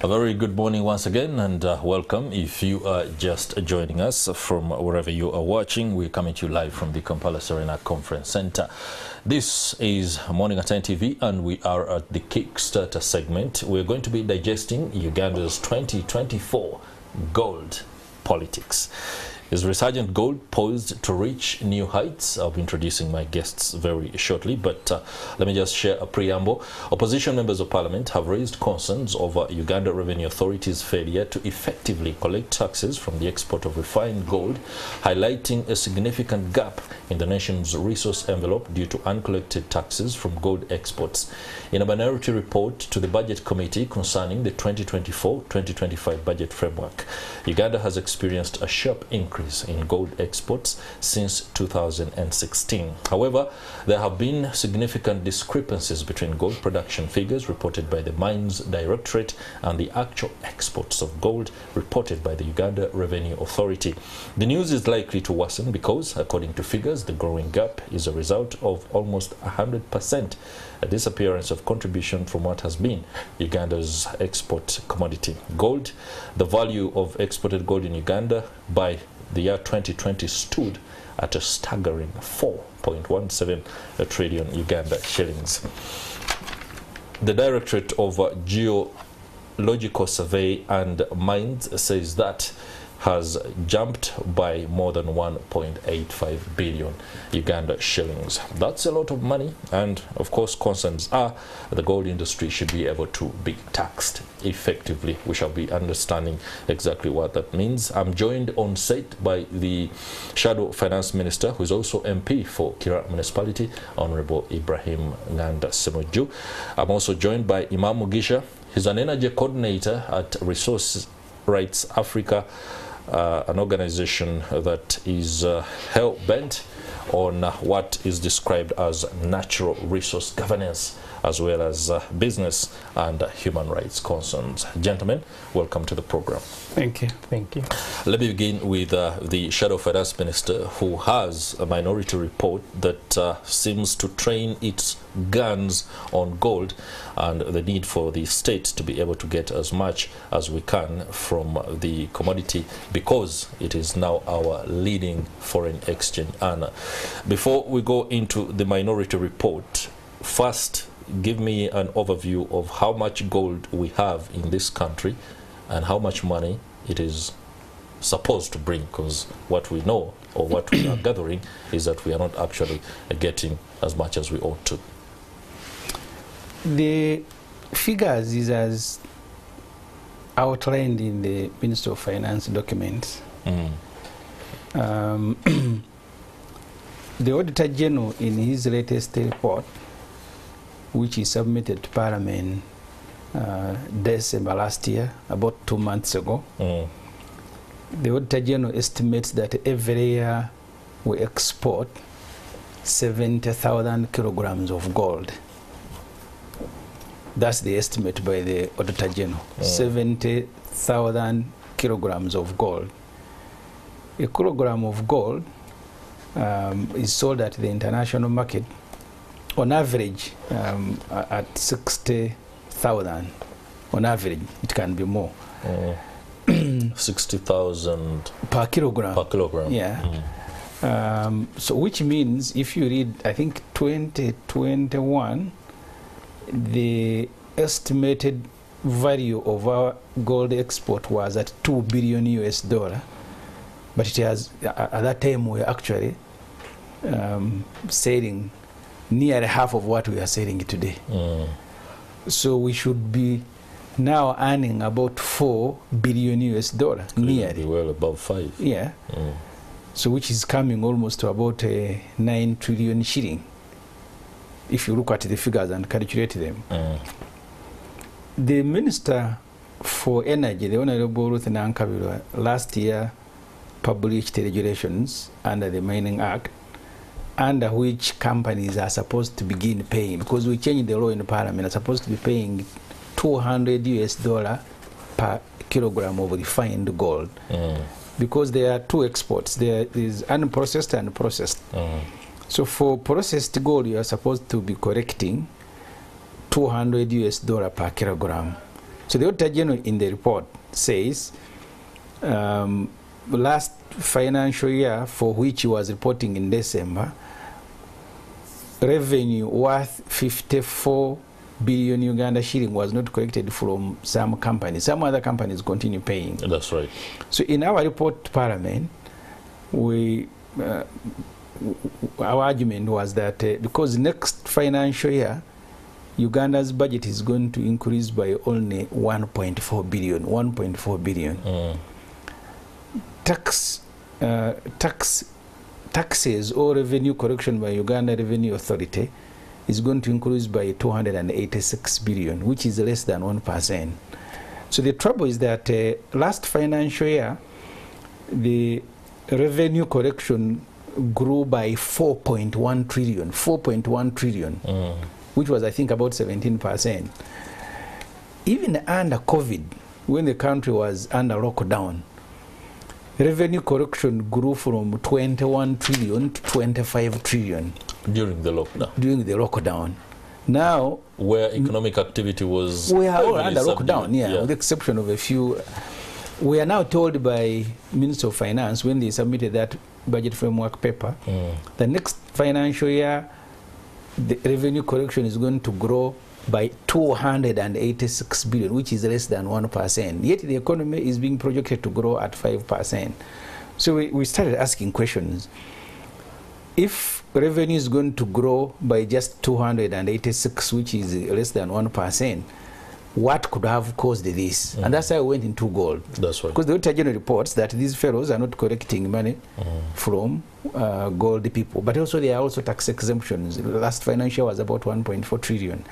A very good morning once again, and welcome. If you are just joining us from wherever you are watching, we're coming to you live from the Kampala Serena Conference Center. This is Morning at NTV, and we are at the Kickstarter segment. We're going to be digesting Uganda's 2024 gold politics. Is resurgent gold poised to reach new heights? I'll be introducing my guests very shortly, but let me just share a preamble. Opposition members of parliament have raised concerns over Uganda Revenue Authority's failure to effectively collect taxes from the export of refined gold, highlighting a significant gap in the nation's resource envelope due to uncollected taxes from gold exports. In a minority report to the Budget Committee concerning the 2024-2025 budget framework, Uganda has experienced a sharp increase in gold exports since 2016. However, there have been significant discrepancies between gold production figures reported by the Mines Directorate and the actual exports of gold reported by the Uganda Revenue Authority. The news is likely to worsen because, according to figures, the growing gap is a result of almost 100% a disappearance of contribution from what has been Uganda's export commodity, gold. The value of exported gold in Uganda by the year 2020 stood at a staggering 4.17 trillion Uganda shillings. The Directorate of Geo-politics Survey and Mines says that has jumped by more than 1.85 billion Uganda shillings. That's a lot of money, and of course concerns are the gold industry should be able to be taxed effectively. We shall be understanding exactly what that means. I'm joined on set by the Shadow Finance Minister, who is also MP for Kira Municipality, Honorable Ibrahim Nganda Semoju. I'm also joined by Imam Mugisha. He's an energy coordinator at Resource Rights Africa, an organization that is hell-bent on what is described as natural resource governance, as well as business and human rights concerns. Gentlemen, welcome to the program. Thank you. Thank you. Let me begin with the Shadow Finance Minister, who has a minority report that seems to train its guns on gold and the need for the state to be able to get as much as we can from the commodity because it is now our leading foreign exchange earner. Before we go into the minority report, first give me an overview of how much gold we have in this country and how much money it is supposed to bring, because what we know or what we are gathering is that we are not actually getting as much as we ought to. The figures is as outlined in the Minister of Finance documents. The Auditor General, in his latest report, which he submitted to Parliament December last year, about 2 months ago, the Auditor General estimates that every year we export 70,000 kilograms of gold. That's the estimate by the Auditor General. 70,000 kilograms of gold. A kilogram of gold is sold at the international market on average at 60,000. On average, it can be more. 60,000 per kilogram. Per kilogram. Yeah. So which means if you read, I think 2021, the estimated value of our gold export was at $2 billion US, but it has, at that time we were actually selling nearly half of what we are selling today. So we should be now earning about $4 billion US, nearly. Well above 5. Yeah. So which is coming almost to about 9 trillion shilling, if you look at the figures and calculate them. The Minister for Energy, the Honorable Ruth Nankabirwa, last year published regulations under the Mining Act, under which companies are supposed to begin paying, because we changed the law in the Parliament, are supposed to be paying $200 US per kilogram of refined gold. Because there are two exports. There is unprocessed and processed. So for processed gold, you are supposed to be collecting $200 US per kilogram. So the Auditor General in the report says last financial year, for which he was reporting in December, revenue worth 54 billion Uganda shilling was not collected from some companies. Some other companies continue paying. That's right. So in our report to Parliament, our argument was that because next financial year, Uganda's budget is going to increase by only 1.4 billion. 1.4 billion. Taxes or revenue collection by Uganda Revenue Authority is going to increase by 286 billion, which is less than 1%. So the trouble is that last financial year, the revenue collection grew by 4.1 trillion, 4.1 trillion, which was, I think, about 17%. Even under COVID, when the country was under lockdown, revenue collection grew from 21 trillion to 25 trillion. During the lockdown? During the lockdown. Now, where economic activity was... We are all under lockdown, yeah, with the exception of a few. We are now told by Minister of Finance, when they submitted that budget framework paper, the next financial year, the revenue collection is going to grow by 286 billion, which is less than 1%. Yet the economy is being projected to grow at 5%. So we started asking questions. If revenue is going to grow by just 286, which is less than 1%, what could have caused this? And that's why I went into gold. That's right. Because the Auditor General reports that these fellows are not collecting money from gold people, but also there are also tax exemptions. The last financial year was about 1.4 trillion.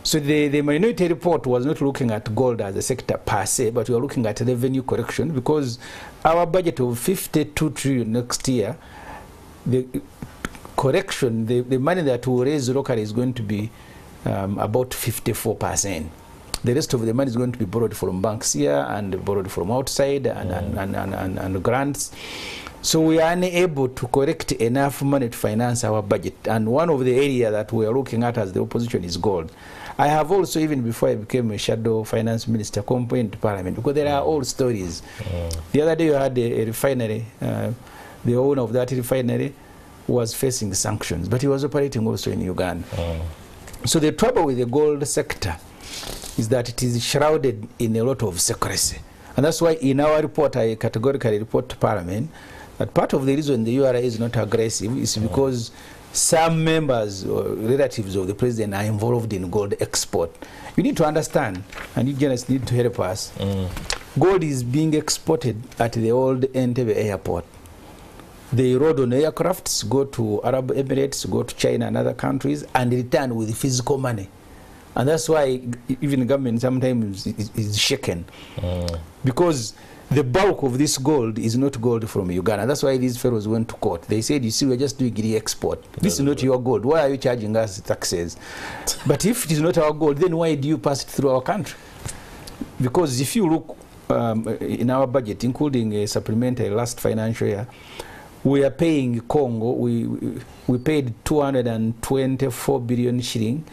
So the minority report was not looking at gold as a sector per se, but we are looking at revenue collection, because our budget of 52 trillion next year, the correction, the money that we raise locally is going to be about 54%. The rest of the money is going to be borrowed from banks here and borrowed from outside and grants. So we are unable to collect enough money to finance our budget. And one of the areas that we are looking at as the opposition is gold. I have also, even before I became a shadow finance minister, complained to Parliament, because there are old stories. The other day you had a refinery, the owner of that refinery was facing sanctions, but he was operating also in Uganda. So the trouble with the gold sector is that it is shrouded in a lot of secrecy. And that's why in our report, I categorically report to Parliament that part of the reason the URA is not aggressive is because some members or relatives of the president are involved in gold export. You need to understand, and you just need to help us. Gold is being exported at the old Entebbe airport. They rode on aircrafts, go to Arab Emirates, go to China and other countries, and return with physical money. And that's why even the government sometimes is shaken. Because the bulk of this gold is not gold from Uganda. That's why these fellows went to court. They said, you see, we're just doing re-export. This is not your gold. Why are you charging us taxes? But if it is not our gold, then why do you pass it through our country? Because if you look in our budget, including a supplementary last financial year, we are paying Congo, we paid 224 billion shilling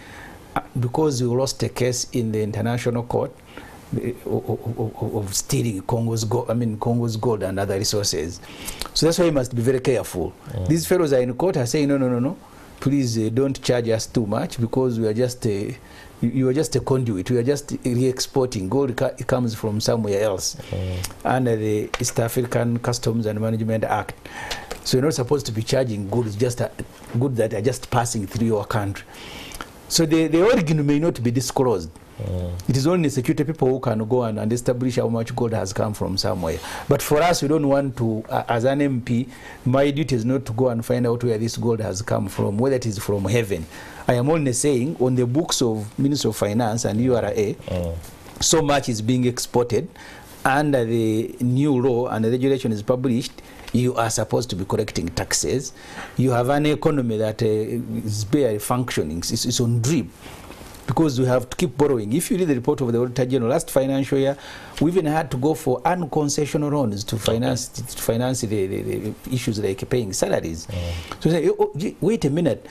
because we lost a case in the international court of stealing Congo's gold and other resources. So that's why we must be very careful. These fellows are in court are saying, no, please don't charge us too much, because we are just you are just a conduit. We are just re-exporting. Gold comes from somewhere else under the East African Customs and Management Act. So you're not supposed to be charging goods goods that are just passing through your country. So the origin may not be disclosed. It is only security people who can go and establish how much gold has come from somewhere. But for us, we don't want to, as an MP, my duty is not to go and find out where this gold has come from, whether it is from heaven. I am only saying, on the books of Minister of Finance and URA, so much is being exported. Under the new law and the regulation is published, you are supposed to be collecting taxes. You have an economy that is barely functioning. It's on drip, because we have to keep borrowing. If you read the report of the Auditor General last financial year, we even had to go for unconcessional loans to finance the issues like paying salaries. So say, wait a minute,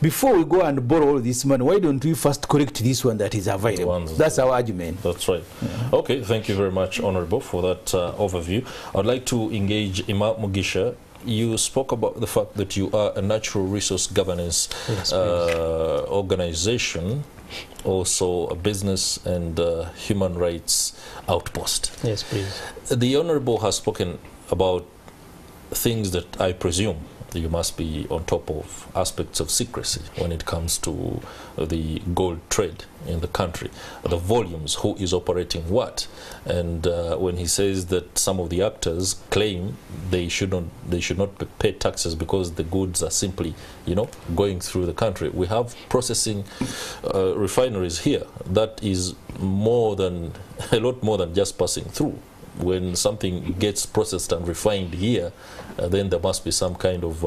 before we go and borrow all this money, why don't we first correct this one that is available? That's our argument. That's right. Yeah. Okay, thank you very much, Honorable, for that overview. I'd like to engage Ima Mugisha. You spoke about the fact that you are a natural resource governance organization, also a business and human rights outpost. Yes, please. The Honorable has spoken about things that I presume you must be on top of, aspects of secrecy when it comes to the gold trade in the country, the volumes, who is operating what, and when he says that some of the actors claim they should not pay taxes because the goods are simply, you know, going through the country. We have processing refineries here that is more than a lot more than just passing through. When something gets processed and refined here, then there must be some kind of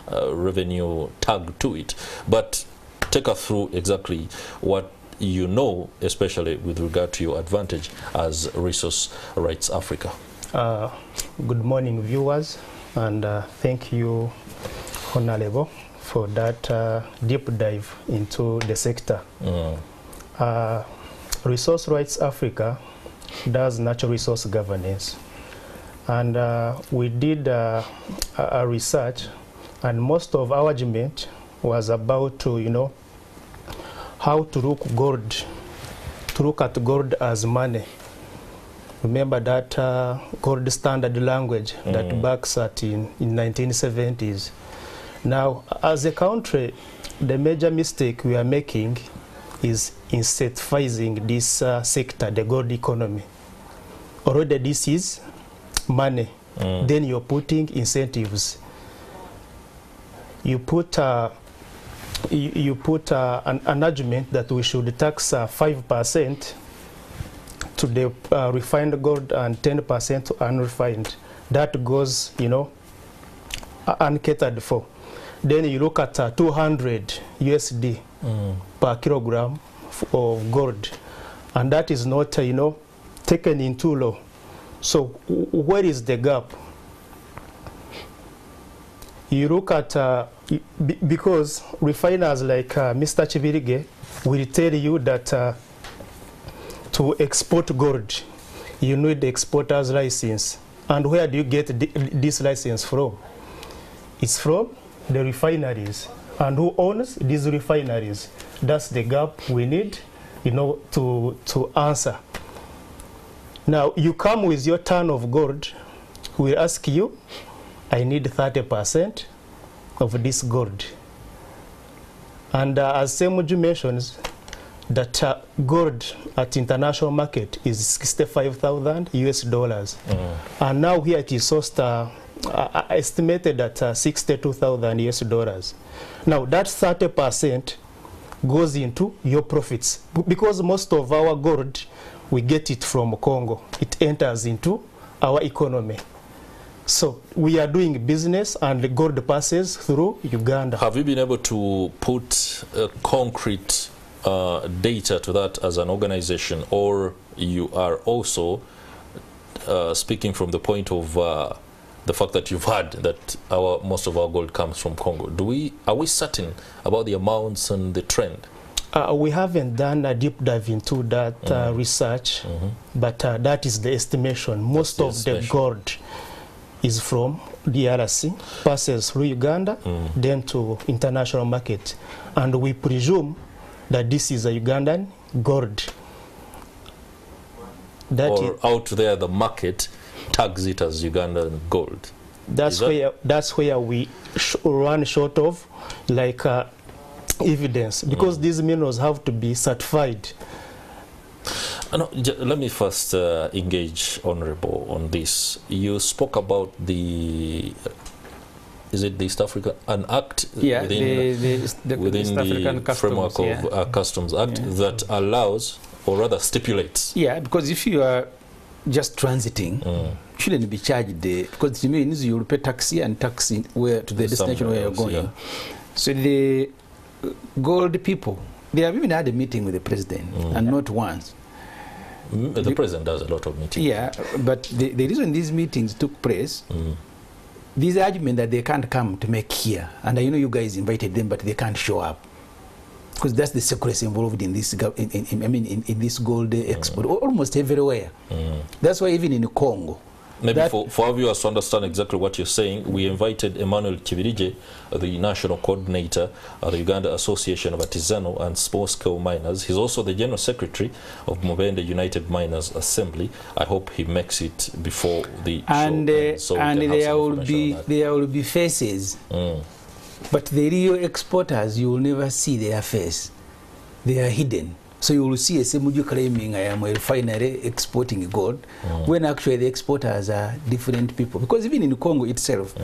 revenue tag to it. But take us through exactly what you know, especially with regard to your advantage as Resource Rights Africa. Good morning, viewers, and thank you, Honorable, for that deep dive into the sector. Resource Rights Africa does natural resource governance, and we did a research, and most of our argument was about to, you know, how to look at gold as money. Remember that gold standard language that backs at in 1970s. Now, as a country, the major mistake we are making is incentivizing this sector, the gold economy. Already this is money. Then you're putting incentives. You put an argument that we should tax 5% to the refined gold and 10% to unrefined. That goes, you know, uncatered for. Then you look at 200 USD per kilogram of gold, and that is not, you know, taken in too low. So where is the gap? You look at, because refiners like Mr. Chibirige will tell you that to export gold, you need the exporter's license. And where do you get this license from? It's from the refineries. And who owns these refineries? That's the gap we need, you know, to answer. Now, you come with your ton of gold, we ask you, I need 30% of this gold. And as Semuju mentions, that gold at international market is 65,000 US dollars. And now here it is sourced, estimated at 62,000 US dollars. Now that 30% goes into your profits, because most of our gold, we get it from Congo. It enters into our economy. So we are doing business and the gold passes through Uganda. Have you been able to put concrete data to that as an organization, or you are also speaking from the point of the fact that you've heard that most of our gold comes from Congo? Are we certain about the amounts and the trend? We haven't done a deep dive into that research, but that is the estimation. Most of the gold is from DRC, passes through Uganda, then to international market. And we presume that this is a Ugandan gold. Or out there, the market tags it as Ugandan gold. That's where we run short of, like, evidence, because these minerals have to be certified. No, let me first engage Honorable on this. You spoke about the, is it the East Africa, an act within the framework of Customs Act that allows, or rather stipulates. Yeah, because if you are just transiting, you shouldn't be charged because it means you will pay taxi and taxi where to the destination where you're going. Yeah. So the gold people, they have even had a meeting with the president, and not once. The president does a lot of meetings. Yeah, but the reason these meetings took place, this argument that they can't come to make here, and I know you guys invited them, but they can't show up, because that's the secrecy involved in this. In this gold export, almost everywhere. That's why even in Congo. Maybe for our viewers to understand exactly what you're saying, we invited Emmanuel Kibirige, the national coordinator of the Uganda Association of Artisanal and Small-Scale Miners. He's also the general secretary of Mubende United Miners Assembly. I hope he makes it before the show. And there will be faces, but the real exporters, you will never see their face. They are hidden. So you will see a Semuju claiming I am a refinery exporting gold, when actually the exporters are different people. Because even in Congo itself,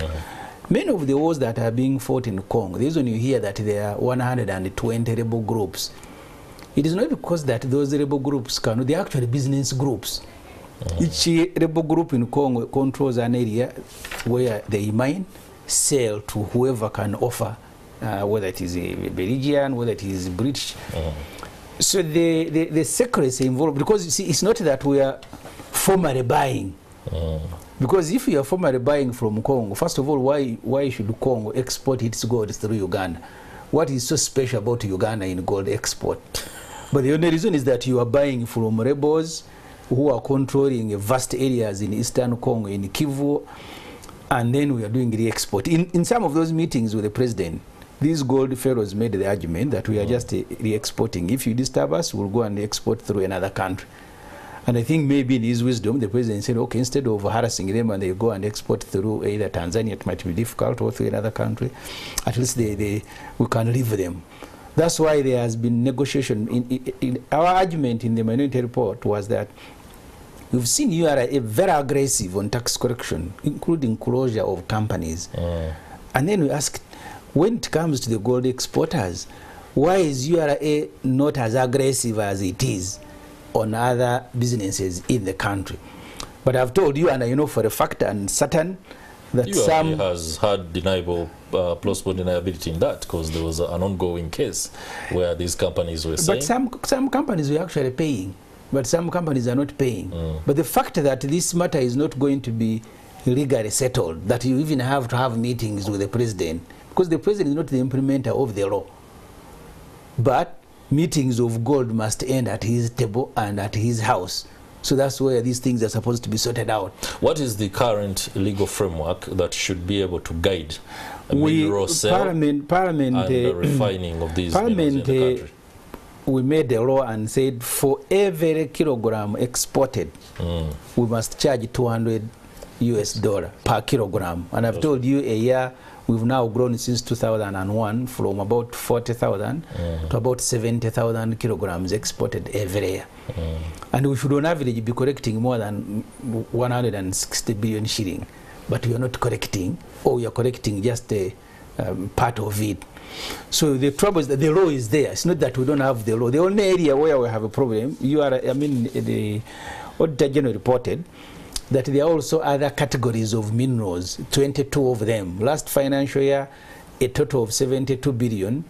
many of the wars that are being fought in Congo, the reason you hear that there are 120 rebel groups, it is not because that those rebel groups they are actually business groups. Each rebel group in Congo controls an area where they mine, sell to whoever can offer, whether it is a Belgian, whether it is British. So the secrecy involved, because you see, it's not that we are formally buying. Because if you are formally buying from Congo, first of all, why should Congo export its gold through Uganda? What is so special about Uganda in gold export? But the only reason is that you are buying from rebels who are controlling vast areas in eastern Congo, in Kivu, and then we are doing the export. In some of those meetings with the president, these gold fellows made the argument that we are just re-exporting. If you disturb us, we'll go and export through another country. And I think maybe in his wisdom, the president said, okay, instead of harassing them and they go and export through either Tanzania, it might be difficult, or through another country, at least we can leave them. That's why there has been negotiation. Our argument in the minority report was that we've seen you are very aggressive on tax correction, including closure of companies. And then we asked, when it comes to the gold exporters, why is URA not as aggressive as it is on other businesses in the country? But I've told you, and I know for a fact and certain, that some has had plausible deniability in that, because there was an ongoing case where these companies were saying. But some companies were actually paying, but some companies are not paying. But the fact that this matter is not going to be legally settled, that you even have to have meetings with the president, because the president is not the implementer of the law. But meetings of gold must end at his table and at his house. So that's where these things are supposed to be sorted out. What is the current legal framework that should be able to guide mineral sale and the refining of these minerals in the country? We made the law and said for every kilogram exported, we must charge $200 per kilogram. And I've told you a year, we've now grown since 2001 from about 40,000 to about 70,000 kilograms exported every year. And we should on average be collecting more than 160 billion shilling. But we are not collecting, or we are collecting just a part of it. So the trouble is that the law is there. It's not that we don't have the law. The only area where we have a problem, the Auditor General reported that there are also other categories of minerals, 22 of them. Last financial year, a total of 72 billion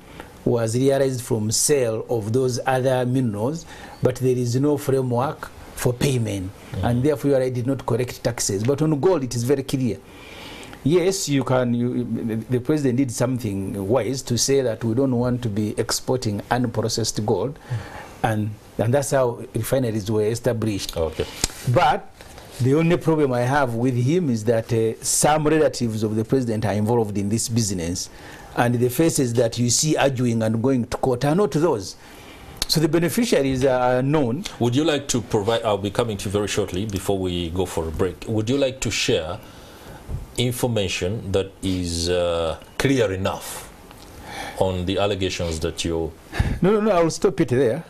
was realized from sale of those other minerals, but there is no framework for payment, and therefore I did not collect taxes. But on gold, it is very clear. Yes, you can. The president did something wise to say that we don't want to be exporting unprocessed gold, and that's how refineries were established. Okay. But the only problem I have with him is that some relatives of the president are involved in this business, and the faces that you see arguing and going to court are not those. So the beneficiaries are known. Would you like to provide, I'll be coming to you very shortly before we go for a break, would you like to share information that is clear enough on the allegations that you... No, I will stop it there.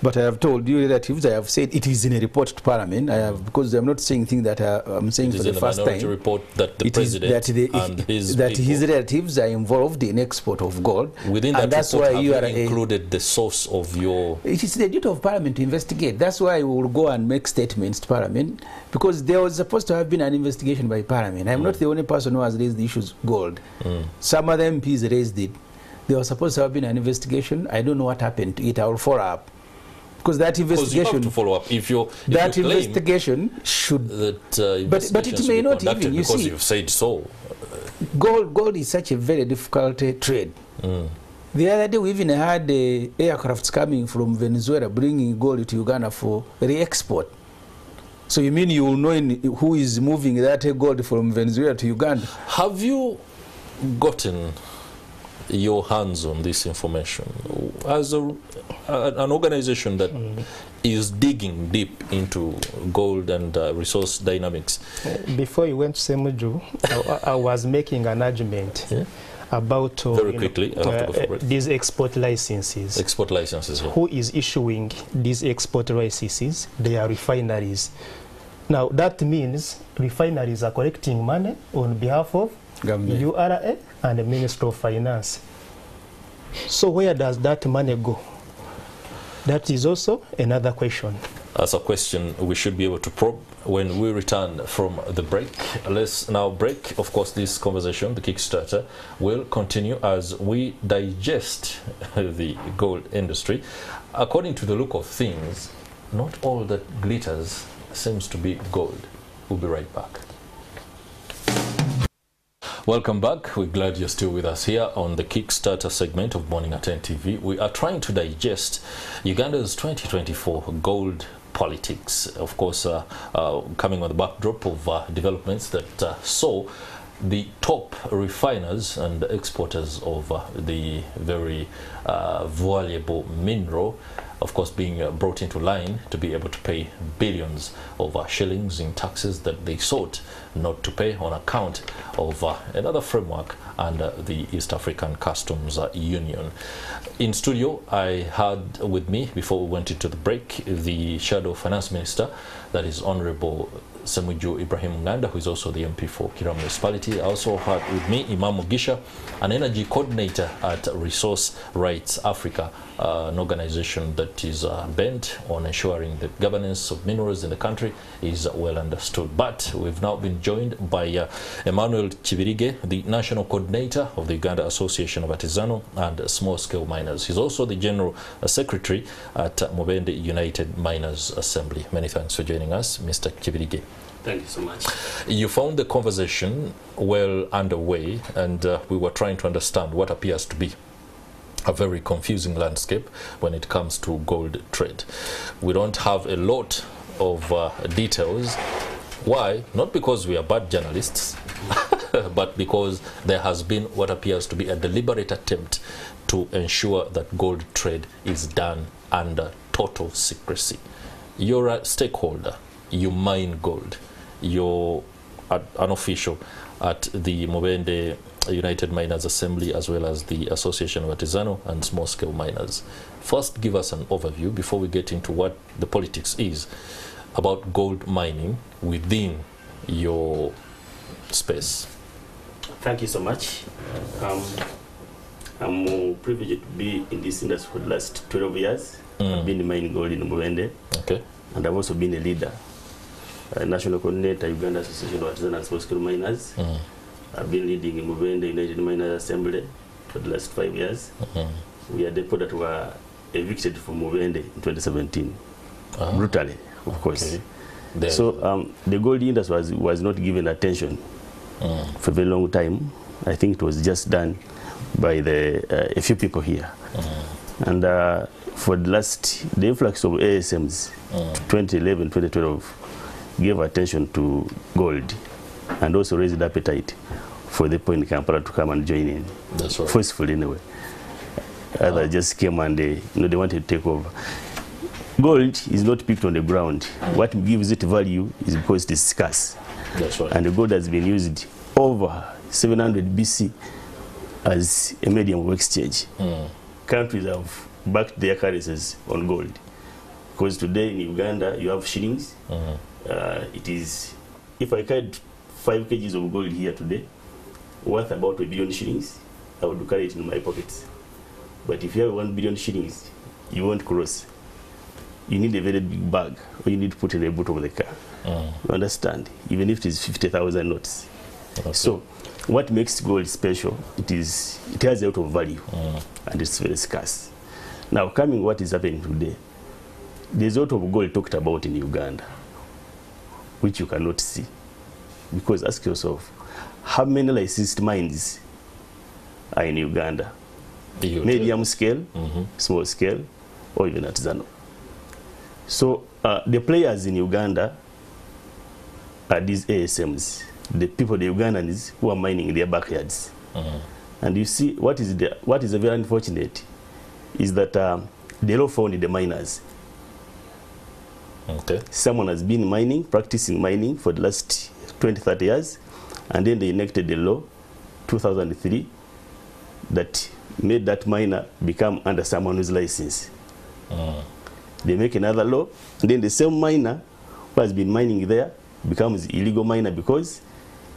But I have told you relatives, I have said it is in a report to Parliament. I have, because I'm not saying things that I'm saying for the first time. It is in a minority report that the president and his relatives are involved in export of gold. Within that report, have you included the source of your... It is the duty of Parliament to investigate. That's why we will go and make statements to Parliament, because there was supposed to have been an investigation by Parliament. I'm not the only person who has raised the issues gold. Some other MPs raised it. There was supposed to have been an investigation. I don't know what happened to it. I will follow up. Because that investigation, you have to follow up. If investigation should, but it may not even. You see, because you've said so. gold is such a very difficult trade. The other day we even had aircrafts coming from Venezuela bringing gold to Uganda for re-export. So you mean you will know who is moving that gold from Venezuela to Uganda? Have you gotten your hands on this information as an organization that is digging deep into gold and resource dynamics? Before you went to Semuju, I was making an argument about very quickly, these export licenses. Export licenses. Yeah. Who is issuing these export licenses? They are refineries. Now that means refineries are collecting money on behalf of URA and the Ministry of Finance. So where does that money go? That is also another question. As a question we should be able to probe when we return from the break. Let's now break. Of course, this conversation, the Kickstarter, will continue as we digest the gold industry. According to the look of things, not all that glitters seems to be gold. We'll be right back. Welcome back. We're glad you're still with us here on the Kickstarter segment of Morning at NTV. We are trying to digest Uganda's 2024 gold politics, of course, coming on the backdrop of developments that saw the top refiners and exporters of the very valuable mineral, of course, being brought into line to be able to pay billions of shillings in taxes that they sought not to pay on account of another framework under the East African Customs Union. In studio, I had with me, before we went into the break, the Shadow Finance Minister, that is Honorable Semuju Ibrahim Nganda, who is also the MP for Kira Municipality. I also had with me Imam Mugisha, an energy coordinator at Resource Rights Africa, an organization that is bent on ensuring the governance of minerals in the country is well understood. But we've now been joined by Emmanuel Kibirige, the National Coordinator of the Uganda Association of Artisanal and Small-Scale Miners. He's also the General Secretary at Mubende United Miners Assembly. Many thanks for joining us, Mr. Kibirige. Thank you so much. You found the conversation well underway, and we were trying to understand what appears to be a very confusing landscape when it comes to gold trade. We don't have a lot of details. Why? Not because we are bad journalists, but because there has been what appears to be a deliberate attempt to ensure that gold trade is done under total secrecy. You're a stakeholder. You mine gold. You're an official at the Mubende United Miners Assembly as well as the Association of Artisanal and Small-Scale Miners. First, give us an overview before we get into what the politics is about gold mining within your space. Thank you so much. I'm privileged to be in this industry for the last 12 years. I've been mining gold in Mubende. Okay. And I've also been a leader, National Coordinator, Uganda Association of Artisanal and Small-Scale Miners. I've been leading in Mubende United Miners Assembly for the last 5 years. We are the people that were evicted from Mubende in 2017, brutally, of course. Okay. So the gold industry was not given attention for a very long time. I think it was just done by a few people here. And for the influx of ASMs, 2011, 2012, gave attention to gold and also raised appetite for the point in Kampala to come and join in. That's right. Forcefully anyway. Others just came and they wanted to take over. Gold is not picked on the ground. What gives it value is because it is scarce. That's right. And the gold has been used over 700 BC as a medium of exchange. Countries have backed their currencies on gold. Because today in Uganda you have shillings. It is, if I carried 5 kgs of gold here today, worth about 1 billion shillings, I would carry it in my pockets. But if you have 1 billion shillings, you won't cross. You need a very big bag, or you need to put in the boot of the car. You understand? Even if it is 50,000 notes. Okay. So, what makes gold special? It has a lot of value, and it's very scarce. Now, coming what is happening today, there's a lot of gold talked about in Uganda, which you cannot see. Because ask yourself, how many licensed mines are in Uganda? Medium scale, small scale, or even artisanal. So the players in Uganda are these ASMs, the people, the Ugandans who are mining in their backyards. And you see, what is very unfortunate is that they all found the miners. Okay. Someone has been mining, practicing mining for the last 20, 30 years, and then they enacted the law, 2003, that made that miner become under someone's license. They make another law, and then the same miner who has been mining there becomes illegal miner because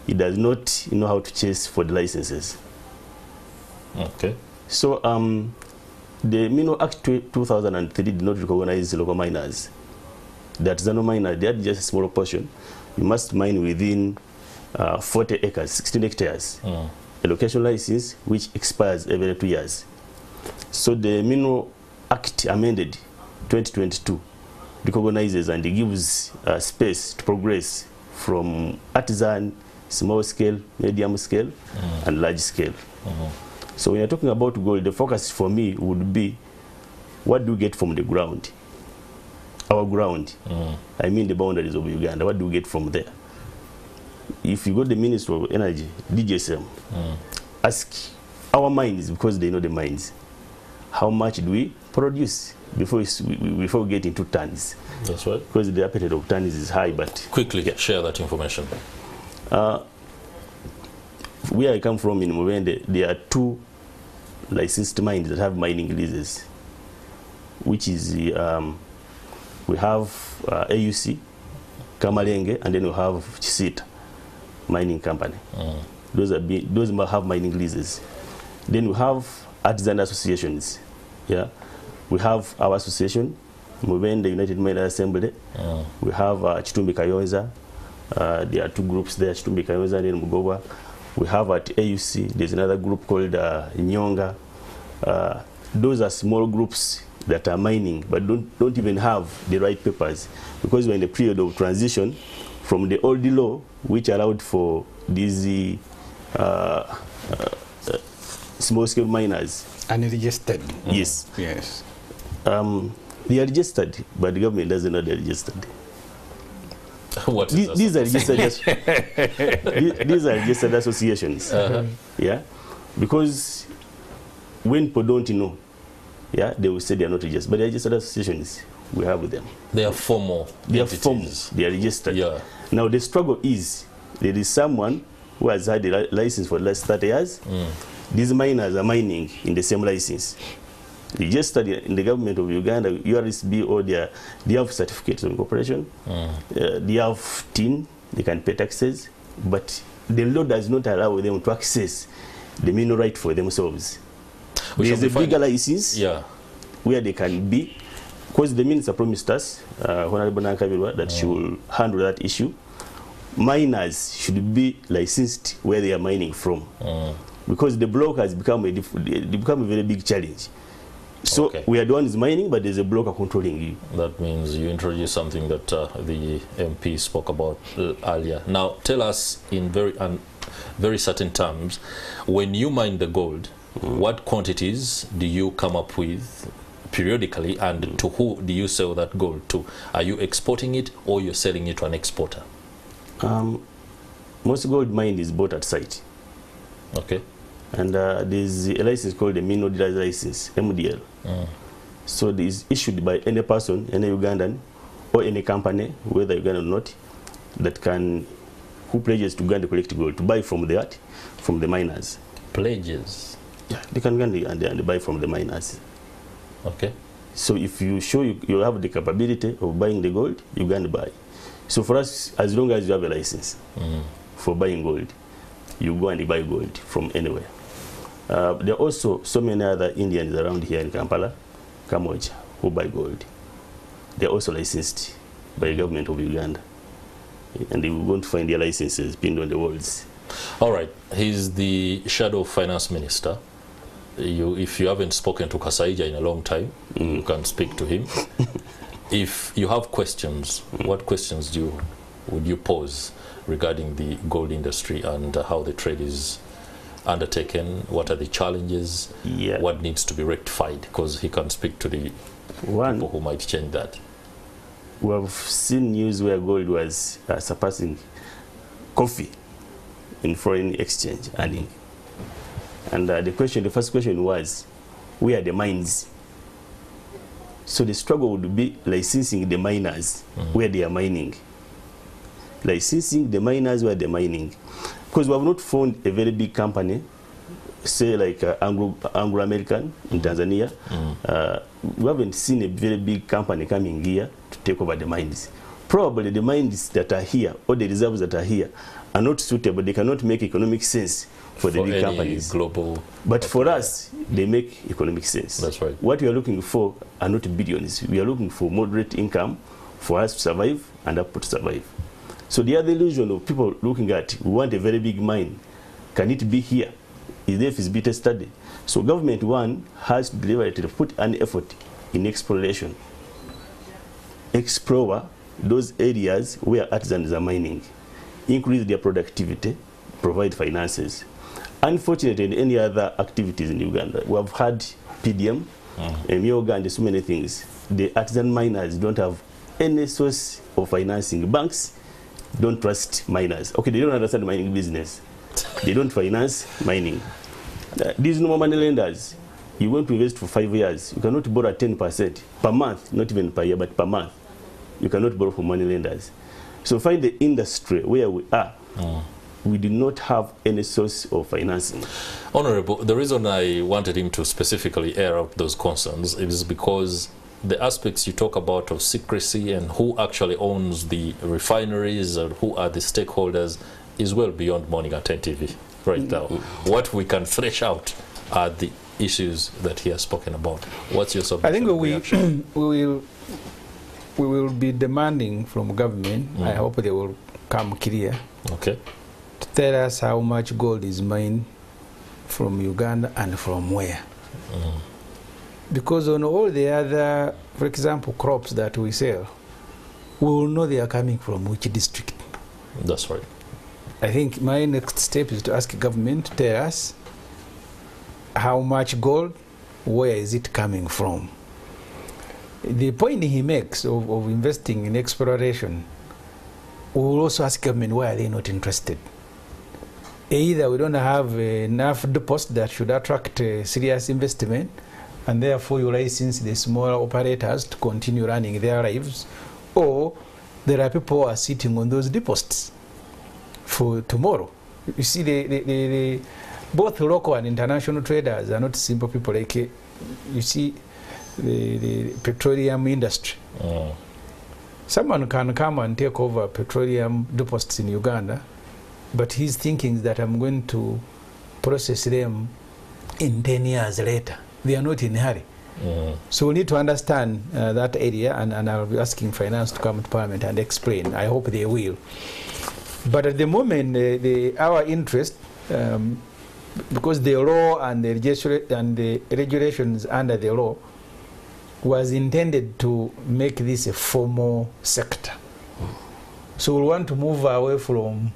he does not know how to chase for the licenses. Okay. So the Mineral Act 2003 did not recognize local miners. The artisanal miner, they had just a small portion. You must mine within 40 acres, 16 hectares. A location license which expires every 2 years. So the Mineral Act amended 2022 recognizes and it gives space to progress from artisan, small scale, medium scale, and large scale. So when you're talking about gold, the focus for me would be, what do we get from the ground? Our ground. I mean the boundaries of Uganda. What do we get from there? If you go to the Ministry of Energy, DGSM, ask our mines, because they know the mines, how much do we produce before we get into tons? That's right. Because the appetite of tons is high, but... Quickly share that information. Where I come from in Mubende, there are 2 licensed mines that have mining leases, which is we have AUC, Kamalenge, and then we have Chisita Mining Company. Those have mining leases. Then we have artisan associations. Yeah, we have our association, Mubende United Miners Assembly. We have Chitumbi Kayonza. There are 2 groups there, Chitumbi Kayonza and Mugoba. We have at AUC, there's another group called Nyonga. Those are small groups that are mining, but don't even have the right papers, because we're in the period of transition from the old law, which allowed for these small-scale miners. Unregistered. Yes. Yes. They are registered, but the government doesn't know they're registered. What is these are registered. These are registered associations. Yeah, because when people don't know, yeah, they will say they are not registered, but they are registered associations. We have with them. They are formal. They are formal. They are registered. Yeah. Now the struggle is, there is someone who has had a license for the last 30 years. These miners are mining in the same license. Registered in the government of Uganda, URSB, or they have certificates of incorporation, they have TIN, they can pay taxes, but the law does not allow them to access the mineral right for themselves. There is a bigger license where they can be, because the minister promised us, Honorable Nankabirwa, that she will handle that issue. Miners should be licensed where they are mining from, because the block has become a very big challenge. So we are the ones mining, but there's a blocker controlling you. That means you introduced something that the MP spoke about earlier. Now, tell us in very certain terms, when you mine the gold, what quantities do you come up with periodically, and to who do you sell that gold to? Are you exporting it, or you're selling it to an exporter? Most gold mined is bought at site. Okay. And there's a license called the Mineral Dealer's License, MDL. So it is issued by any person, any Ugandan, or any company, whether Ugandan or not, who pledges to Uganda collect gold, to buy from the miners. Pledges? Yeah, they can go and buy from the miners. Okay. So if you show you have the capability of buying the gold, you can buy. So for us, as long as you have a license for buying gold, you go and buy gold from anywhere. There are also so many other Indians around here in Kampala, Kamoja, who buy gold. They are also licensed by the government of Uganda. And they will go to find their licenses pinned on the walls. All right. He's the shadow finance minister. If you haven't spoken to Kasaija in a long time, you can speak to him. If you have questions, what questions do you would you pose regarding the gold industry and how the trade is undertaken? What are the challenges? Yeah. What needs to be rectified? Because he can speak to the people who might change that. We have seen news where gold was surpassing coffee in foreign exchange earning. And the first question was, where are the mines? So the struggle would be licensing the miners where they are mining. Licensing the miners where they're mining. Because we have not found a very big company, say like Anglo-American in Tanzania. We haven't seen a very big company coming here to take over the mines. Probably the mines that are here or the reserves that are here are not suitable. They cannot make economic sense for the big companies. Global. But for us, they make economic sense. That's right. What we are looking for are not billions. We are looking for moderate income for us to survive and Apple to survive. So the other illusion of people looking at, we want a very big mine. Can it be here? Is there a feasibility study? So government, one, has to deliberately put an effort in exploration. Explore those areas where artisans are mining, increase their productivity, provide finances. Unfortunately, in any other activities in Uganda, we have had PDM, Uganda, so many things. The artisan miners don't have any source of financing. Banks don't trust miners. Okay, they don't understand mining business. They don't finance mining. These normal money lenders, you want to invest for 5 years, you cannot borrow at 10% per month, not even per year, but per month. You cannot borrow from money lenders. So find the industry where we are. We do not have any source of financing. Honorable, the reason I wanted him to specifically air out those concerns is because the aspects you talk about of secrecy and who actually owns the refineries and who are the stakeholders is well beyond MorningAtNTV right now. What we can thresh out are the issues that he has spoken about. What's your submission? I think we will be demanding from government, I hope they will come clear, okay, to tell us how much gold is mined from Uganda and from where. Because on all the other, for example, crops that we sell, we will know they are coming from which district. That's right. I think my next step is to ask government to tell us how much gold, where is it coming from. The point he makes of investing in exploration, we will also ask government why are they not interested. Either we don't have enough deposits that should attract serious investment, and therefore you license the smaller operators to continue running their lives, or there are people who are sitting on those deposits for tomorrow. You see, both local and international traders are not simple people. Like you see, the petroleum industry. Someone can come and take over petroleum deposits in Uganda, but his thinking is that I'm going to process them in 10 years later. They are not in a hurry. So we need to understand that area, and I'll be asking finance to come to Parliament and explain. I hope they will. But at the moment, our interest, because the law and the regulations under the law was intended to make this a formal sector. So we want to move away from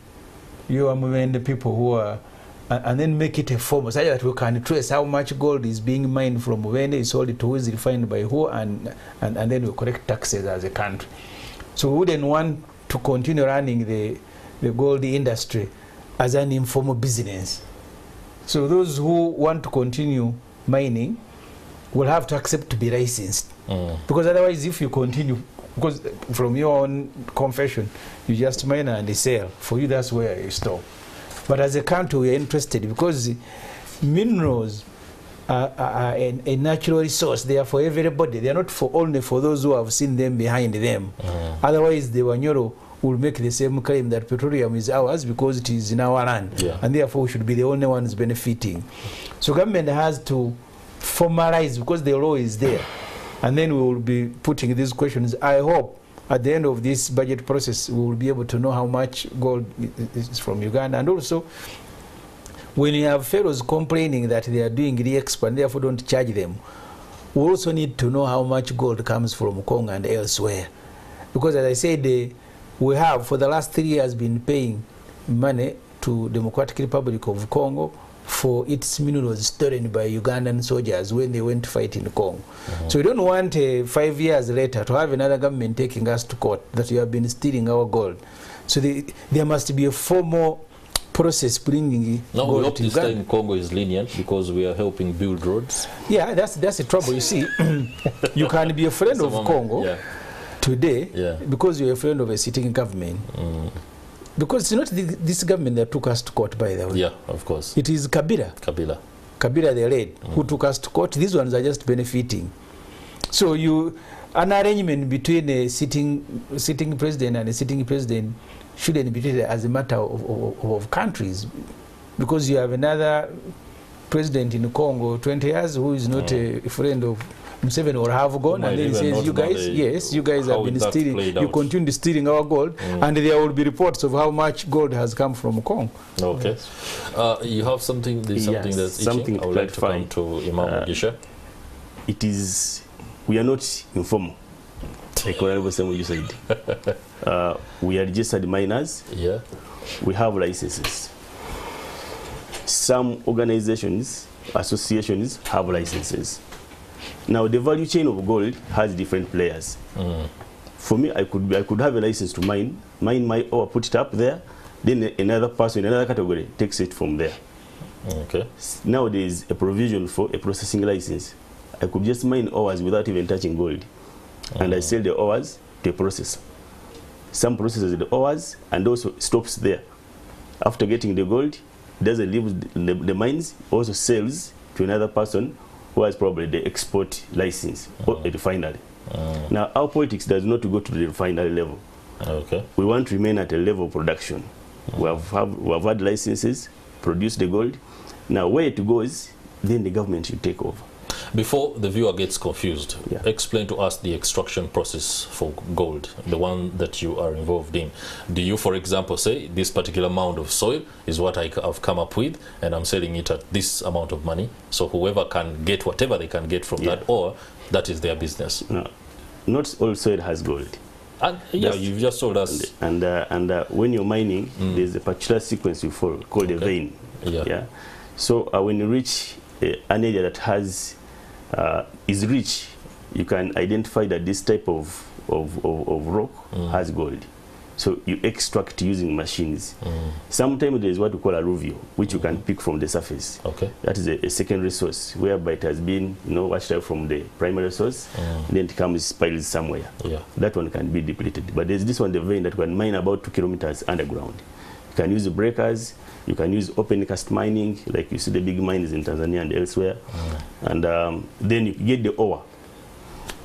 the people who are, and then make it a formal, so that we can trace how much gold is being mined from when it's sold to who is refined by who, and then we collect taxes as a country. So we wouldn't want to continue running the gold industry as an informal business. So those who want to continue mining will have to accept to be licensed. Because otherwise, if you continue, because from your own confession, you just mine and sell. For you, that's where you stop. But as a country, we are interested because minerals are a natural resource. They are for everybody. They are not only for those who have seen them behind them. Otherwise, the Wanyoro will make the same claim that petroleum is ours because it is in our land. And therefore, we should be the only ones benefiting. So government has to formalize, because the law is there. And then we will be putting these questions. I hope at the end of this budget process, we will be able to know how much gold is from Uganda. And also, when you have fellows complaining that they are doing re-export and therefore don't charge them, we also need to know how much gold comes from Congo and elsewhere. Because as I said, we have for the last 3 years been paying money to Democratic Republic of Congo for its minerals stolen by Ugandan soldiers when they went to fight in Congo. So we don't want 5 years later to have another government taking us to court that you have been stealing our gold. So there must be a formal process bringing no, gold we hope to this Uganda. time Congo is lenient because we are helping build roads. Yeah, that's the trouble. You see, you can be a friend of Congo today because you're a friend of a sitting government. Because it's not this government that took us to court, by the way. Yeah, of course. It is Kabila the late who took us to court. These ones are just benefiting. So an arrangement between a sitting president and a sitting president shouldn't be treated as a matter of countries, because you have another president in Congo 20 years who is not a friend of Museveni or have gone, and then he says, you guys have been stealing, you continue stealing our gold, and there will be reports of how much gold has come from Congo. Okay. You have something, there's something that's itching. I would like to come to Imam Gisha. It is, we are not informal, like Honorable Samuel you said. We are registered miners. Yeah. We have licenses. Some organizations, associations have licenses. Now the value chain of gold has different players. For me, I could have a license to mine my ore, put it up there, then another person in another category takes it from there. Okay. Now there is a provision for a processing license. I could just mine ores without even touching gold, and I sell the ores to a processor. Some processes the ores and also stops there. After getting the gold, doesn't leave the mines, also sells to another person who has probably the export license or a refinery. Now our politics does not go to the refinery level. Okay. We want to remain at a level of production. We have had licenses, produce the gold. Now where it goes, then the government should take over. Before the viewer gets confused, explain to us the extraction process for gold, the one that you are involved in. Do you, for example, say this particular amount of soil is what I've come up with and I'm selling it at this amount of money, so whoever can get whatever they can get from that, or that is their business? No, not all soil has gold. And you've just told us. And when you're mining, there's a particular sequence you follow called a vein. So when you reach an area that has is rich, you can identify that this type of rock has gold. So you extract using machines. Sometimes there is what we call alluvial, which you can pick from the surface. Okay. That is a secondary source, whereby it has been washed out from the primary source, and then it comes piles somewhere. That one can be depleted. But there's this one, the vein, that can mine about 2 kilometers underground. You can use breakers. You can use open cast mining, like you see the big mines in Tanzania and elsewhere. And then you get the ore.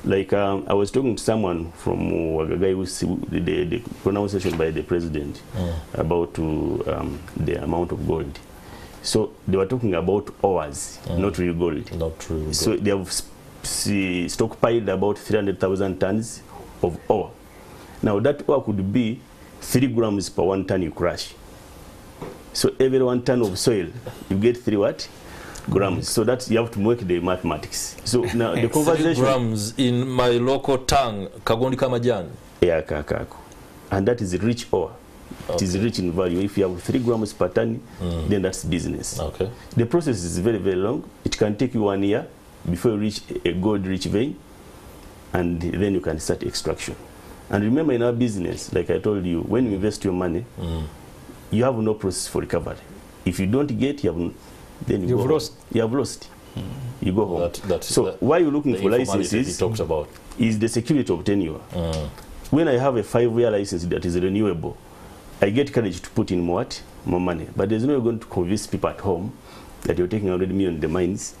Like I was talking to someone from Wagagai, the pronunciation by the president about the amount of gold. So they were talking about ores, not real gold. Not real gold. So they have stockpiled about 300,000 tons of ore. Now that ore could be 3 grams per 1 ton you crush. So every 1 ton of soil, you get 3 what? Grams. So that you have to make the mathematics. So now the conversation. 3 grams in my local tongue, kagondi kamajani. Yeah, kakako. And that is rich ore. It is rich in value. If you have 3 grams per ton, then that's business. Okay. The process is very, very long. It can take you 1 year before you reach a gold-rich vein, and then you can start extraction. And remember, in our business, like I told you, when you invest your money, you have no process for recovery. If you don't get, then you have lost. You go home. So why are you looking for licenses? He talks about is the security of tenure. When I have a 5-year license that is renewable, I get courage to put in more money. But there's no way going to convince people at home that you're taking 100 million in the mines,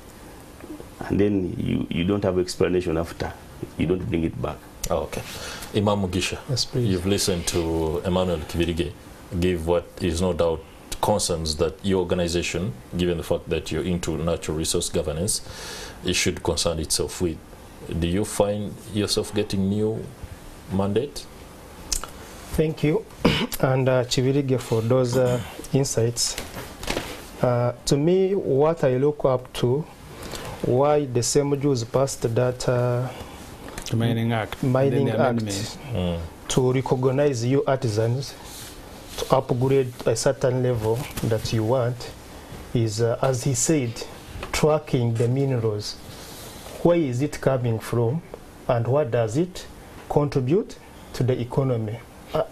and then you don't have explanation after. You don't bring it back. Oh, okay. Imam Mugisha, yes, please. You've listened to Emmanuel Kibirige give what is no doubt concerns that your organization, given the fact that you're into natural resource governance, it should concern itself with. Do you find yourself getting new mandate? Thank you, and Kibirige, for those insights. To me, what I look up to, why the same Jews passed that Mining Act, to recognize you artisans, to upgrade a certain level that you want, is, as he said, tracking the minerals. Where is it coming from, and what does it contribute to the economy?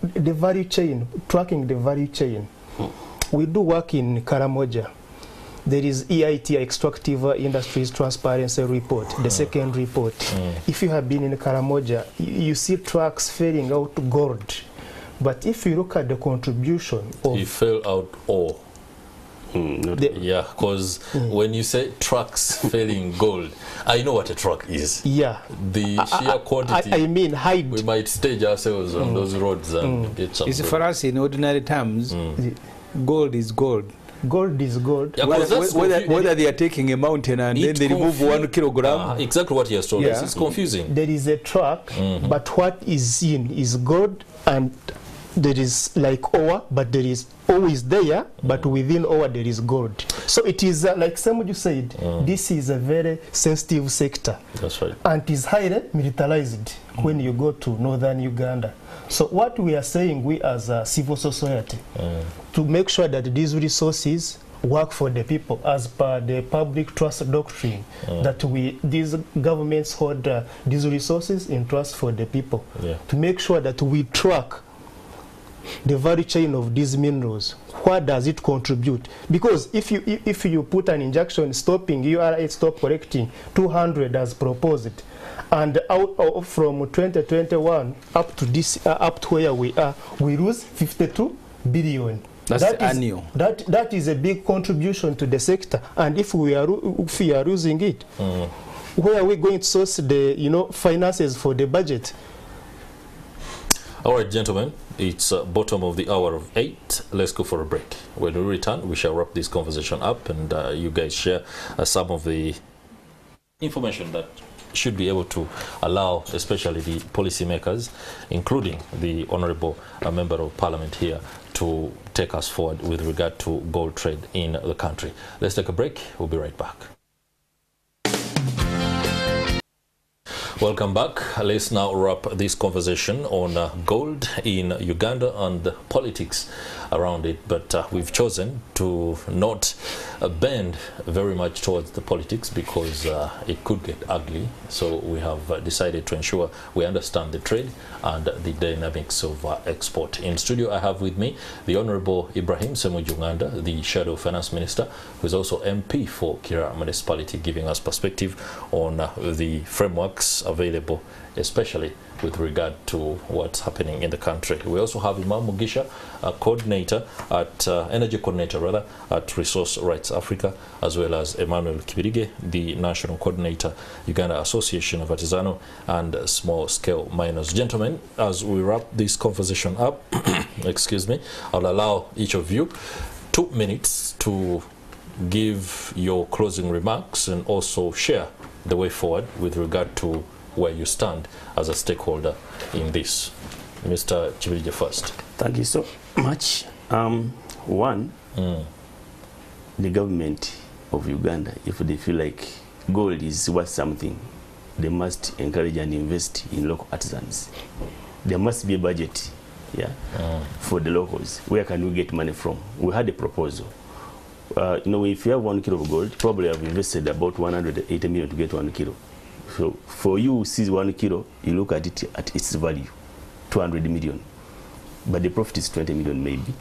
The value chain, tracking the value chain. We do work in Karamoja. There is EIT, Extractive Industries Transparency Report, the second report. If you have been in Karamoja, you see trucks failing out gold. But if you look at the contribution of... He fell out ore. Yeah, because when you say trucks failing gold, I know what a truck is. Yeah. The sheer quantity. I mean, height. We might stage ourselves on those roads and get some. It's for us, in ordinary terms, gold is gold. Gold is gold. Yeah, whether they are taking a mountain and then they remove 1 kilogram. Exactly what he has told us. It's confusing. There is a truck, but what is in is gold, and there is like ore, but there is ore is there, but within ore there is gold. So it is like somebody said, this is a very sensitive sector. That's right. And it is highly militarized when you go to northern Uganda. So what we are saying, we as a civil society, to make sure that these resources work for the people as per the public trust doctrine, that these governments hold these resources in trust for the people, to make sure that we track the value chain of these minerals. What does it contribute? Because if you put an injunction stopping URA stop collecting 200 as proposed, and out from 2021 up to this up to where we are, we lose 52 billion. That's annual. That is a big contribution to the sector. And if we are losing it, where are we going to source the finances for the budget? All right, gentlemen, it's bottom of the hour of 8. Let's go for a break. When we return, we shall wrap this conversation up, and you guys share some of the information that should be able to allow, especially the policymakers, including the Honorable Member of Parliament here, to take us forward with regard to gold trade in the country. Let's take a break. We'll be right back. Welcome back. Let's now wrap this conversation on gold in Uganda and the politics around it. But we've chosen to not bend very much towards the politics because it could get ugly. So we have decided to ensure we understand the trade and the dynamics of export. In studio, I have with me the Honorable Ibrahim Semujunganda, the Shadow Finance Minister, who is also MP for Kira Municipality, giving us perspective on the frameworks available, especially with regard to what's happening in the country. We also have Imam Mugisha, a coordinator at energy coordinator rather at Resource Rights Africa, as well as Emmanuel Kibirige, the national coordinator, Uganda Association of Artisanal and Small Scale Miners. Gentlemen, as we wrap this conversation up, excuse me, I'll allow each of you 2 minutes to give your closing remarks and also share the way forward with regard to where you stand as a stakeholder in this. Mr. Kibirige first. Thank you so much. One, the government of Uganda, if they feel like gold is worth something, they must encourage and invest in local artisans. There must be a budget for the locals. Where can we get money from? We had a proposal. If you have 1 kilo of gold, probably have invested about 180 million to get 1 kilo. So for you who sees 1 kilo, you look at it at its value, 200 million. But the profit is 20 million maybe.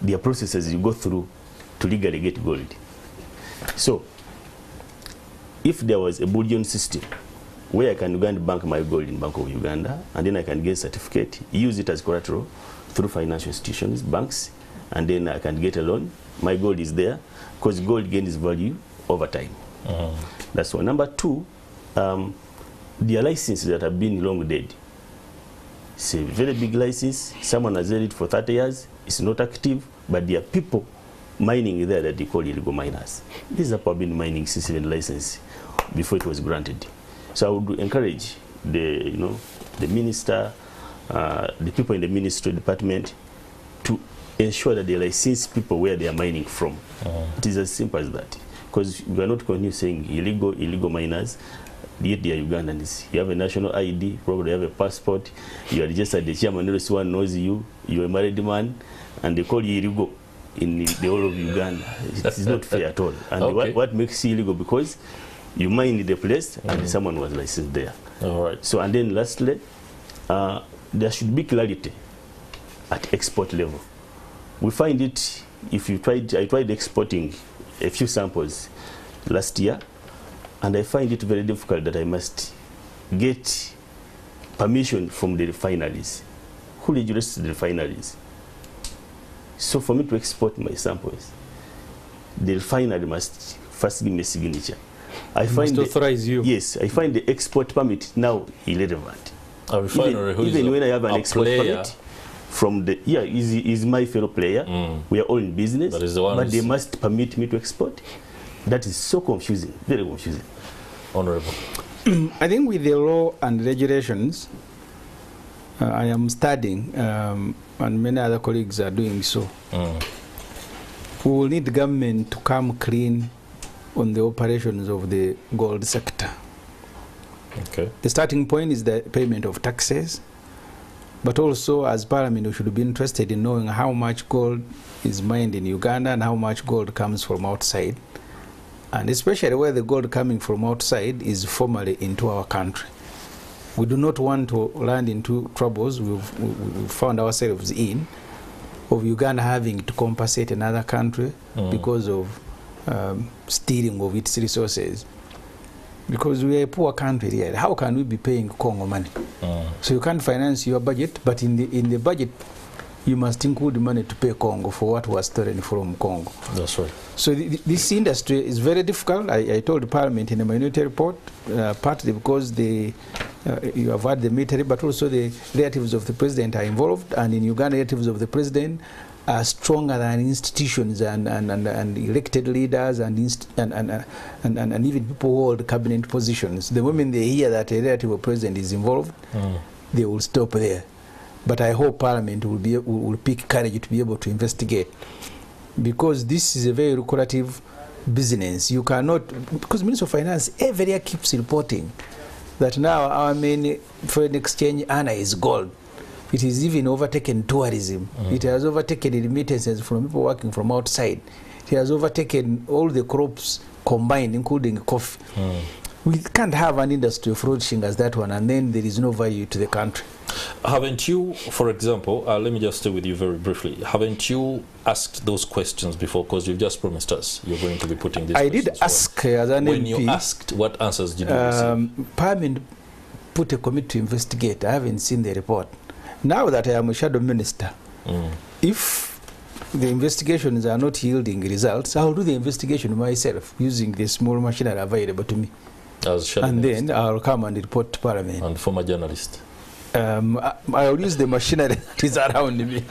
There are processes you go through to legally get gold. So if there was a bullion system where I can go and bank my gold in Bank of Uganda, and then I can get a certificate, use it as collateral through financial institutions, banks, and then I can get a loan. My gold is there because gold gains value over time. That's one. Number two, there are licenses that have been long dead. It's a very big license. Someone has held it for 30 years. It's not active, but there are people mining there that they call illegal miners. These have been mining since the license before it was granted. So I would encourage the minister, the people in the ministry department to ensure that they license people where they are mining from. It is as simple as that. Because we are not continue saying illegal miners. yet they are Ugandans. You have a national ID, probably have a passport, you are registered, the chairman one knows you, you're a married man, and they call you illegal in the whole of Uganda. It is not fair at all. And Okay. what makes you illegal? Because you mined the place and someone was licensed there. All right. So, and then lastly, there should be clarity at export level. We find it, if you tried, I tried exporting a few samples last year, and I find it very difficult that I must get permission from the refineries. Who regulates the refineries? So for me to export my samples, the refinery must first give me a signature. I find authorize you. Yes, I find the export permit now irrelevant. A refinery Even when I have an export player permit from the is my fellow player. We are all in business, That is the one but they must permit me to export. That is so confusing, very confusing. Honorable. I think with the law and regulations, I am studying, and many other colleagues are doing so. We will need the government to come clean on the operations of the gold sector. Okay. The starting point is the payment of taxes, but also as Parliament we should be interested in knowing how much gold is mined in Uganda and how much gold comes from outside, and especially where the gold coming from outside is formally into our country. We do not want to land into troubles we've found ourselves in, of Uganda having to compensate another country because of stealing of its resources. Because we are a poor country here. How can we be paying Congo money? So you can't finance your budget, but in the budget you must include money to pay Congo for what was stolen from Congo. That's right. So this industry is very difficult. I told Parliament in a minority report, partly because you have had the military, but also the relatives of the president are involved, and in Uganda, relatives of the president are stronger than institutions and elected leaders and even people who hold cabinet positions. The moment they hear that a relative of the president is involved, they will stop there. But I hope Parliament will pick courage to be able to investigate, because this is a very lucrative business. You cannot, because Minister of Finance every year keeps reporting that now our main foreign exchange earner is gold. It has even overtaken tourism. It has overtaken remittances from people working from outside. It has overtaken all the crops combined, including coffee. We can't have an industry flourishing as that one, and then there is no value to the country. Haven't you, for example, let me just stay with you very briefly, haven't you asked those questions before? Because you've just promised us you're going to be putting these questions. I did ask as an when MP. you asked, what answers did you receive? Parliament put a committee to investigate. I haven't seen the report. Now that I am a shadow minister, if the investigations are not yielding results, I'll do the investigation myself using the small machinery available to me. As shadow And minister. then I'll come and report to Parliament. And former journalist. I'll use the machinery that is around me.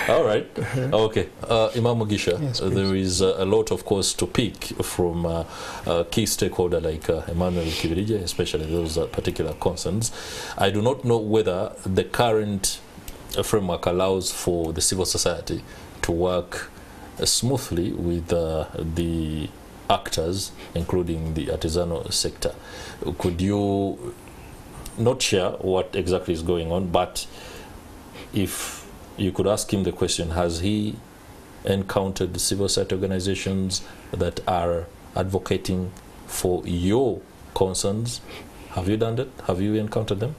All right. Okay. Imam Mugisha, Yes, there is a lot, of course, to pick from a key stakeholder like Emmanuel Kibirige, especially those particular concerns. I do not know whether the current framework allows for the civil society to work smoothly with the actors, including the artisanal sector. Could you not share what exactly is going on, but if you could ask him the question, has he encountered the civil society organizations that are advocating for your concerns? Have you done that? Have you encountered them?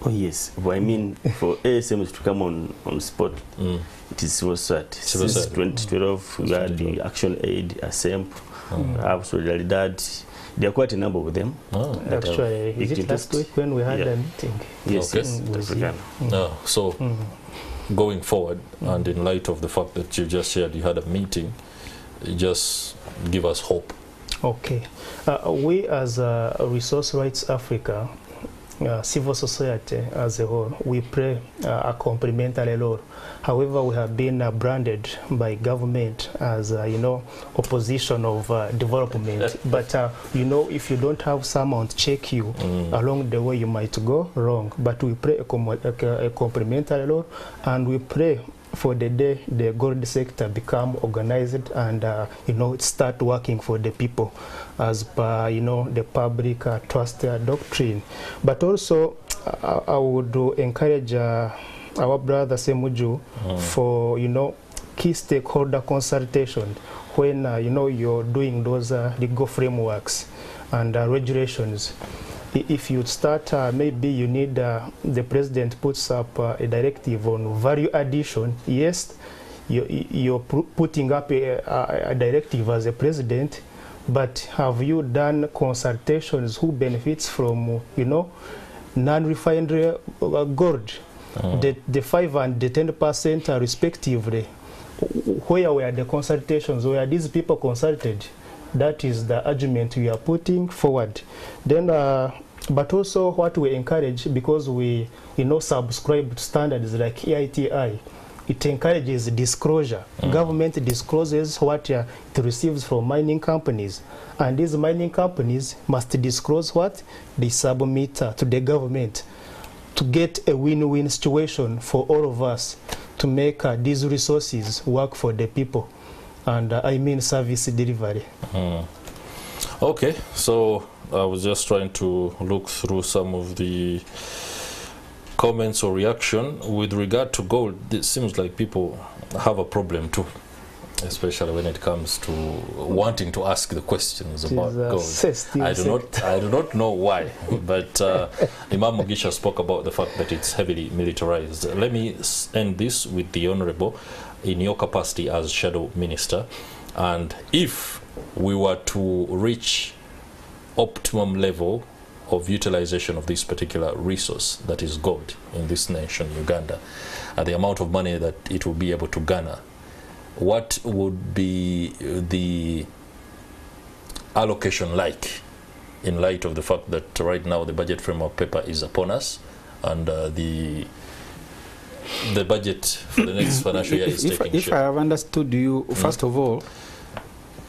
Oh yes, well, I mean, for ASMs to come on spot, it is civil society. Civil Since society. 2012, we had the Action Aid, ASEMP, Solidaridad. There are quite a number of them. Actually, is it last week when we had a meeting? Yes, Okay. yes, that's African. So going forward, and in light of the fact that you just shared you had a meeting, just give us hope. Okay. We as Resource Rights Africa, civil society as a whole, we play a complementary role. However, we have been branded by government as, opposition of development. But, if you don't have someone to check you along the way, you might go wrong. But we play a complementary role, and we play for the day the gold sector become organized and it start working for the people as per the public trust doctrine. But also I would encourage our brother Semuju for key stakeholder consultation when you're doing those legal frameworks and regulations. If you start, maybe you need, the president puts up a directive on value addition. Yes, you're putting up a directive as a president, but have you done consultations who benefits from, non-refined gold? The 5 and the 10% respectively. Where were the consultations? Were these people consulted? That is the argument we are putting forward. Then, but also what we encourage, because we subscribe to standards like EITI, it encourages disclosure. Government discloses what it receives from mining companies, and these mining companies must disclose what they submit to the government, to get a win-win situation for all of us, to make these resources work for the people, and I mean service delivery. Okay, so I was just trying to look through some of the comments or reaction with regard to gold. It seems like people have a problem too, especially when it comes to wanting to ask the questions about gold. I do not know why, but Imam Mugisha spoke about the fact that it's heavily militarized. Let me end this with the Honorable, in your capacity as Shadow Minister, and if we were to reach optimum level of utilization of this particular resource that is gold in this nation, Uganda, and the amount of money that it will be able to garner, what would be the allocation like, in light of the fact that right now the budget framework paper is upon us, and the budget for the next financial year is taking shape? If I have understood you, first of all,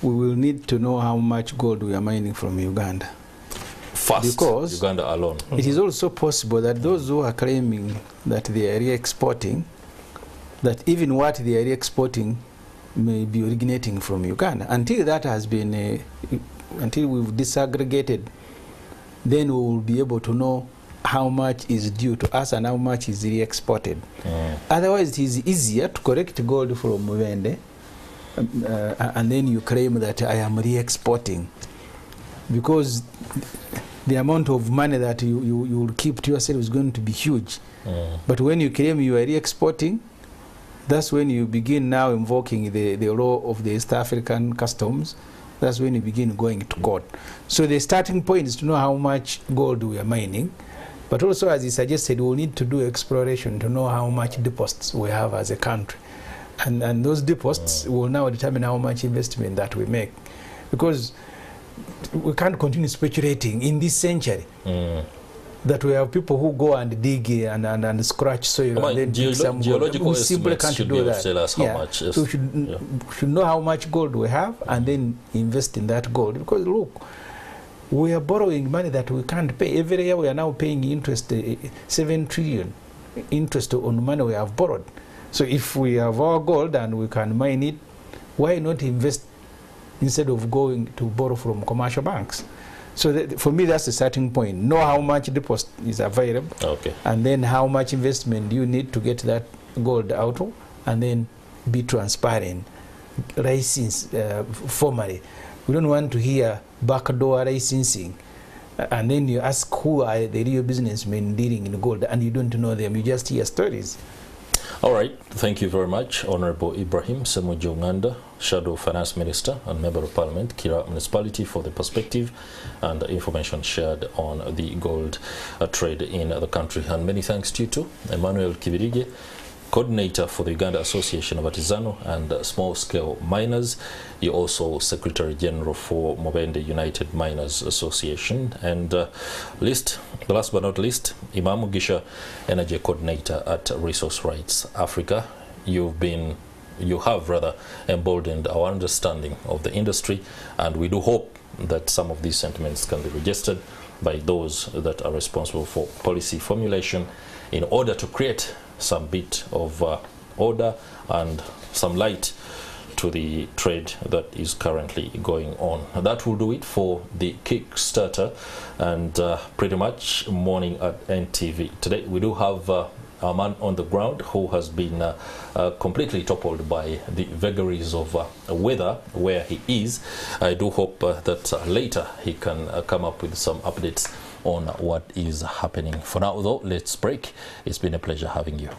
we will need to know how much gold we are mining from Uganda. First, because Uganda alone. It is also possible that those who are claiming that they are re-exporting, that even what they are re-exporting may be originating from Uganda. Until that has been, until we've disaggregated, then we will be able to know how much is due to us and how much is re-exported. Otherwise, it is easier to collect gold from Muvende, and then you claim that I am re-exporting, because the amount of money that you will keep to yourself is going to be huge. But when you claim you are re-exporting, that's when you begin now invoking the law of the East African customs. That's when you begin going to court. So the starting point is to know how much gold we are mining, but also, as he suggested, we'll need to do exploration to know how much deposits we have as a country. And those deposits will now determine how much investment that we make. Because we can't continue speculating in this century that we have people who go and dig and scratch soil and then dig some gold. We simply can't do that. Tell us how much. So we should know how much gold we have and then invest in that gold. Because look, we are borrowing money that we can't pay. Every year we are now paying interest, 7 trillion interest on money we have borrowed. So if we have our gold and we can mine it, why not invest instead of going to borrow from commercial banks? So for me, that's the starting point. Know how much deposit is available, and then how much investment you need to get that gold out of, and then be transparent. License formally. We don't want to hear backdoor licensing, and then you ask who are the real businessmen dealing in gold, and you don't know them. You just hear stories. All right, thank you very much, Honorable Ibrahim Semuju Uganda, Shadow Finance Minister and Member of Parliament, Kira Municipality, for the perspective and information shared on the gold trade in the country. And many thanks to you too, Emmanuel Kibirige, Coordinator for the Uganda Association of Artisanal and Small-Scale Miners. You're also Secretary General for Mubende United Miners Association. And last but not least, Imam Mugisha, Energy Coordinator at Resource Rights Africa. You have emboldened our understanding of the industry, and we do hope that some of these sentiments can be registered by those that are responsible for policy formulation in order to create some bit of order and some light to the trade that is currently going on. That will do it for the Kickstarter and pretty much Morning at NTV. Today we do have a man on the ground who has been completely toppled by the vagaries of weather where he is. I do hope that later he can come up with some updates on what is happening. For now though, let's break. It's been a pleasure having you.